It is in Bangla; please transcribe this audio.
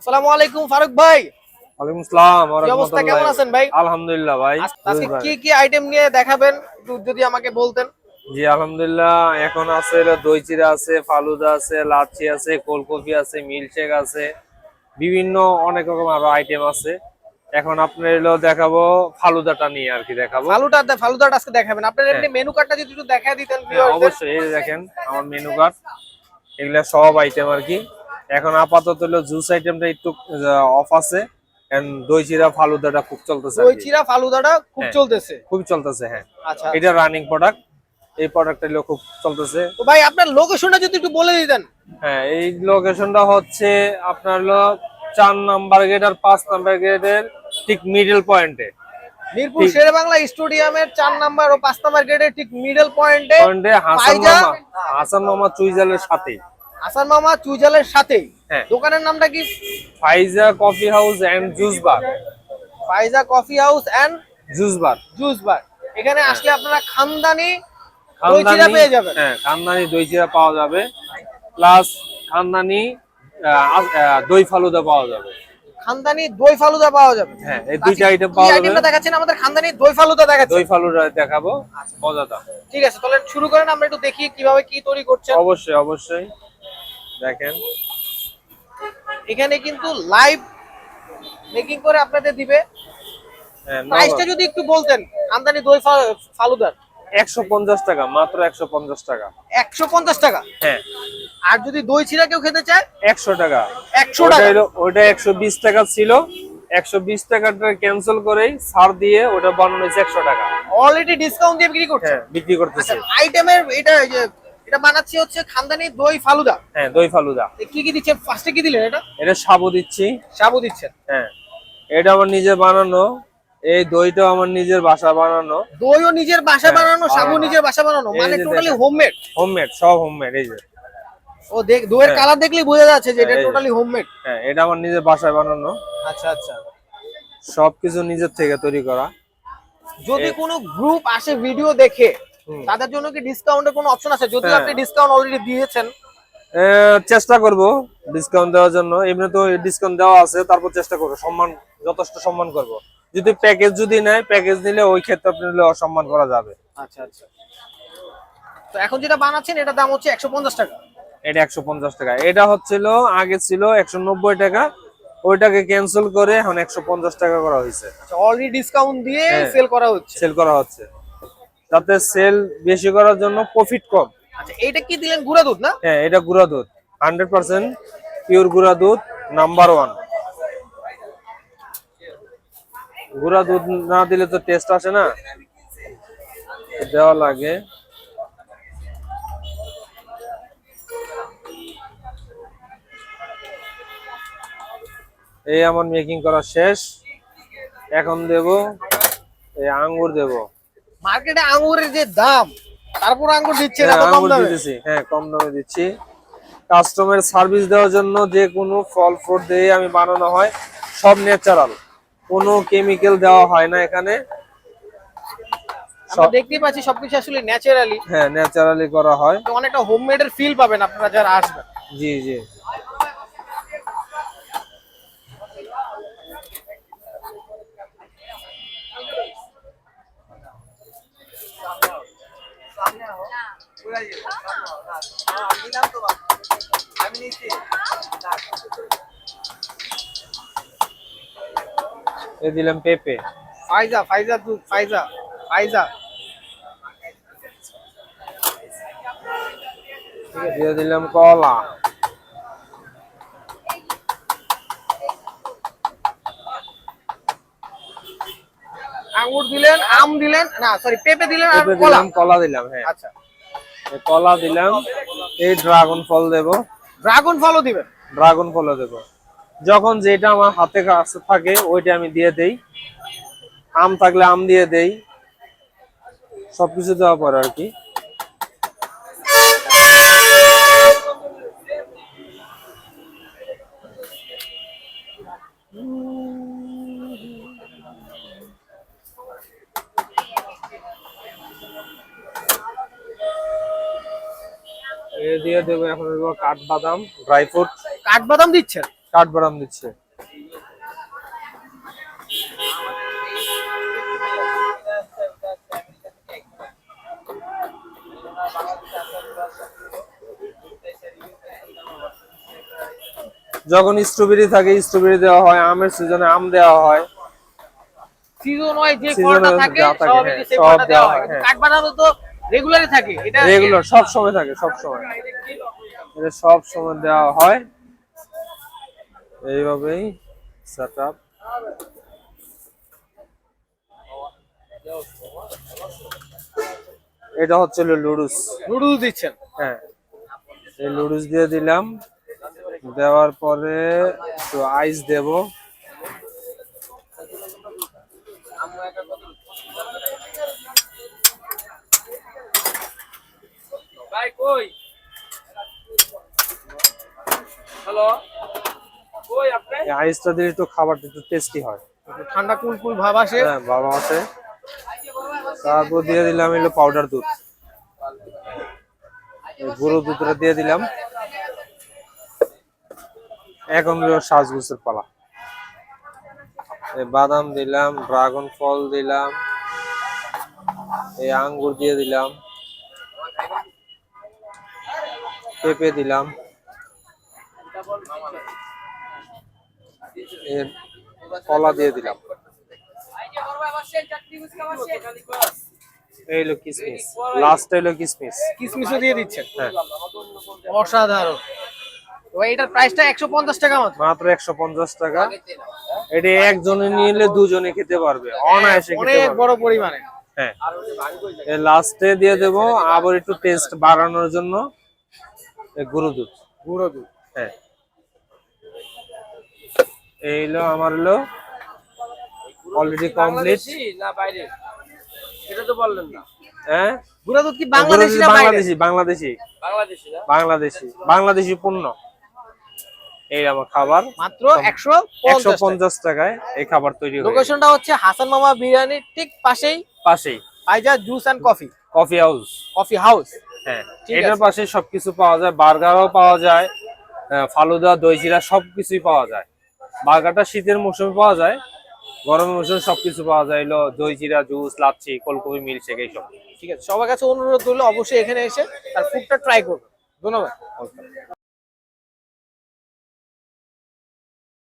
আসসালামু আলাইকুম ফারুক ভাই। ওয়ালাইকুম আসসালাম ওয়া কি অবস্থা, রাহমাতুল্লাহ। কেমন আছেন ভাই? আলহামদুলিল্লাহ ভাই। আজকে কি কি আইটেম নিয়ে দেখাবেন একটু যদি আমাকে বলতেন। জি আলহামদুলিল্লাহ, এখন আছে হলো দই চিড়া আছে, ফালুদা আছে, লাচ্ছি আছে, কোল্ড কফি আছে, মিল্কশেক আছে, বিভিন্ন অনেক রকম আরো আইটেম আছে। এখন আপনার হলো দেখাবো ফালুদাটা নিয়ে আর কি দেখাবো। ফালুদাটা আজকে দেখাবেন। আপনার হ্যাঁ এমনি মেনু কার্ডটা যদি একটু দেখায় দিতেন হ্যাঁ ভিউয়ারদের। অবশ্যই, এই যে দেখেন আমার মেনু কার্ড, এগুলা সব আইটেম আর কি। এখন আপাতত হলো জুস আইটেমটা একটু অফ আছে, এন্ড দই চিড়া ফালুদাটা খুব চলতেছে আর দই কি। চিরা ফালুদাটা খুব হ্যাঁ চলতেছে। খুব চলতেছে, হ্যাঁ। আচ্ছা এটা রানিং প্রোডাক্ট, এই প্রোডাক্টটা হলো খুব চলতেছে। তো ভাই আপনার লোকেশনটা যদি একটু বলে দিতেন। হ্যাঁ, এই লোকেশনটা হচ্ছে আপনার হলো 4 নাম্বার গেট আর 5 নাম্বার গেটের ঠিক মিডল পয়েন্টে। মিরপুর শেরে বাংলা স্টেডিয়ামের 4 নাম্বার ও 5 নাম্বার গেটের ঠিক মিডল পয়েন্টে হাসান মামা চুইজালের সাথে। হাসান মামা চুইজালের সাথে। হ্যাঁ, দোকানের নামটা কি? Faiza coffee house and juice bar. Faiza coffee house and juice bar. Juice bar. এখানে আসলে আপনারা খানদানি দই চিরা পেয়ে যাবেন। হ্যাঁ, খানদানি দই চিরা পাওয়া যাবে, প্লাস খানদানি দই ফালুদা পাওয়া যাবে। খানদানি দই ফালুদা পাওয়া যাবে। হ্যাঁ, এই দুইটা আইটেম পাওয়া যাবে। আইটেমটা দেখাচ্ছেন আমাদের খানদানি দই ফালুদা দেখাচ্ছেন। দই ফালুদা দেখাবো, মজাদার। ঠিক আছে, তাহলে শুরু করেন, আমরা একটু দেখি কিভাবে কি তৈরি করছেন। অবশ্যই অবশ্যই দেখেন, এখানে কিন্তু লাইভ মেকিং করে আপনাদের দিবে। হ্যাঁ, প্রাইসটা যদি একটু বলতেন খানদানি দই ফালুদার। 150 টাকা, মাত্র 150 টাকা। 150 টাকা। হ্যাঁ, আর যদি দই চিরা কেউ খেতে চায় 100 টাকা। 100 টাকা। ওটা 120 টাকা ছিল, 120 টাকাটা ক্যান্সেল করেই ছাড় দিয়ে ওটা বানানো হয়েছে 100 টাকা। অলরেডি ডিসকাউন্ট দিয়ে বিক্রি করছে। হ্যাঁ, বিক্রি করতেছে। আচ্ছা, আইটেমের এটা বানাচ্ছি হচ্ছে খানদানি দই ফালুদা। হ্যাঁ, দই ফালুদা। কি কি দিচ্ছেন? ফার্স্টে কি দিলেন? এটা সাবু দিচ্ছি। সাবু দিচ্ছেন। হ্যাঁ, এটা আমার নিজে বানানো, এই দইটা আমার নিজের বাসা বানানো। দইও নিজের বাসা বানানো, সাবু নিজের বাসা বানানো, মানে টোটালি হোমমেড। হোমমেড, সব হোমমেড। এই যে ও দেখ, দইয়ের কালার দেখলেই বোঝা যাচ্ছে যে এটা টোটালি হোমমেড। হ্যাঁ, এটা আমার নিজের বাসায় বানানো। আচ্ছা আচ্ছা। সবকিছু নিজের থেকে তৈরি করা। যদি কোনো গ্রুপ আসে ভিডিও দেখে, তাদের জন্য কি ডিসকাউন্টের কোনো অপশন আছে? যদি আপনি ডিসকাউন্ট অলরেডি দিয়েছেন। চেষ্টা করব ডিসকাউন্ট দেওয়ার জন্য, এমনি তো ডিসকাউন্ট দেওয়া আছে, তারপর চেষ্টা করব সম্মান, যথেষ্ট সম্মান করব। যদি প্যাকেজ যদি নেয়, প্যাকেজ নিলে ওই ক্ষেত্রে আপনি অসম্মান করা যাবে। আচ্ছা আচ্ছা। তো এখন যেটা বানাচ্ছেন এটার দাম হচ্ছে 150 টাকা। এটা 150 টাকা। এটা হচ্ছিল আগে ছিল 190 টাকা, ওইটাকে ক্যান্সেল করে এখন 150 টাকা করা হয়েছে। আচ্ছা, অলরেডি ডিসকাউন্ট দিয়ে সেল করা হচ্ছে। সেল করা হচ্ছে, যাতে সেল বেশি করার জন্য, প্রফিট কম। আচ্ছা, এইটা কি দিলেন? গুঁড়া দুধ না? হ্যাঁ, এটা গুঁড়া দুধ, 100% পিওর গুঁড়া দুধ, নাম্বার 1। গুঁড়া দুধ না দিলে তো টেস্ট আসে না, দেওয়া লাগে। এই আমার মেকিং করা শেষ, এখন দেব এই আঙ্গুর দেব। মার্কেটে আঙ্গুরের যে দাম, তারপর আঙ্গুর দিচ্ছে না হ্যাঁ, কম দামে। হ্যাঁ, কম দামে দিচ্ছি। কাস্টমার সার্ভিস দেওয়ার জন্য যে কোনো ফল ফ্রুট দিয়ে আমি বানানো হয়, সব ন্যাচারাল, কোনো কেমিক্যাল দেওয়া হয় না এখানে। আমরা দেখতেই পাচ্ছি সবকিছু আসলে ন্যাচারালি। হ্যাঁ, ন্যাচারালি করা হয়। তো অনেকটা হোমমেড এর ফিল পাবেন আপনারা যারা আসবেন। জি জি। এ দিলাম পেঁপে। ফাইজা ফাইজা দুধ, ফাইজা ফাইজা। দিয়ে দিলাম কলা। আঙ্গুর দিলেন, আম দিলেন, না সরি পেঁপে দিলেন আর পেঁপে কলা। দিলাম, কলা দিলাম। হ্যাঁ, আচ্ছা, এই কলা দিলাম। এই ড্রাগন ফল দেব। ড্রাগন ফলও দিবেন। ড্রাগন ফলও দেব। যখন যেটা আমার হাতে কাছে থাকে ওইটা আমি দিয়ে দেই। আম থাকলে আম দিয়ে দেই, সবকিছু দেওয়ার পর আর কি। দিয়ে দেবো এখন কাঠবাদাম, ড্রাই ফ্রুট। কাঠবাদাম দিচ্ছেন? কাঠবাদাম দিচ্ছে। যখন স্ট্রবেরি থাকে স্ট্রবেরি দেওয়া হয়, আমের সিজনে আম দেওয়া হয়, সিজন ওয়াইজ যে Seasonal ফলটা থাকে যা থাকে, স্বাভাবিকই হ্যাঁ, সেই সব ফলটা দেওয়া দেওয়া হয়। হয়, হ্যাঁ। কাঠবাদাম তো রেগুলারই থাকে, এটা রেগুলার সব সময় থাকে, সব সময় এটা সব সময় দেওয়া হয়। এইভাবেই সেটআপ। এটা হচ্ছে লুডুস। নুডলস দিচ্ছেন। হ্যাঁ, এই লুডুস দিয়ে দিলাম, দেওয়ার পরে একটু আইস দেব। ভাই কই? হ্যালো, কই আপনি? এই আইসটা দিলে একটু খাবারটা একটু টেস্টি হয়। ঠান্ডা কুল ভাব আসে। হ্যাঁ, বাবা আছে। তারপর দিয়ে দিলাম এলো পাউডার দুধ, এই গুঁড়ো দুধটা দিয়ে দিলাম। এখন হলো সাজগোজের পালা। এই বাদাম দিলাম, ড্রাগন ফল দিলাম, এই আঙ্গুর দিয়ে দিলাম, পেঁপে দিলাম, এর কলা দিয়ে দিলাম। এই হলো কিসমিস, লাস্ট হলো কিসমিস। কিসমিসও দিয়ে দিচ্ছেন। হ্যাঁ, অসাধারণ। তো এটার প্রাইসটা 150 টাকা মাত্র। মাত্র 150 টাকা। এটি একজনে নিলে দুজনে খেতে পারবে, অনায়াসে খেতে অনেক পারবে। বড় পরিমাণে। হ্যাঁ, এই লাস্টে দিয়ে দেব আবার একটু টেস্ট বাড়ানোর জন্য এই গুঁড়ো দুধ। গুঁড়ো দুধ। হ্যাঁ, এই হলো আমার হলো অলরেডি কমপ্লিট। না বাইরে? এটা তো বললেন না। হ্যাঁ, গুঁড়ো দুধ কি গুঁড়ো বাংলাদেশি দুধ না বাইরে? বাংলাদেশি, বাংলাদেশি, বাংলাদেশি না? বাংলাদেশি, বাংলাদেশি পণ্য। এই আমার খাবার মাত্র 150 টাকা। 150 টাকায় এই খাবার তৈরি হয়। লোকেশনটা হচ্ছে হাসান মামা বিরিয়ানির ঠিক পাশেই পাশেই Faiza juice and coffee, coffee house. Coffee house. হ্যাঁ, ঠিক এটার আছে। পাশে সবকিছু পাওয়া যায়, বার্গারও পাওয়া যায়, ফালুদা, দই চিড়া সবকিছুই পাওয়া যায়। বার্গারটা শীতের মৌসুমে পাওয়া যায়, গরমের মৌসুমে সবকিছু পাওয়া যায়, এলো দই চিড়া, জুস, লাচ্ছি, কোলকপি, মিল্কশেক এইসব। ঠিক আছে, সবার কাছে অনুরোধ করলে অবশ্যই এখানে এসে তার ফুডটা ট্রাই করবে। ধন্যবাদ।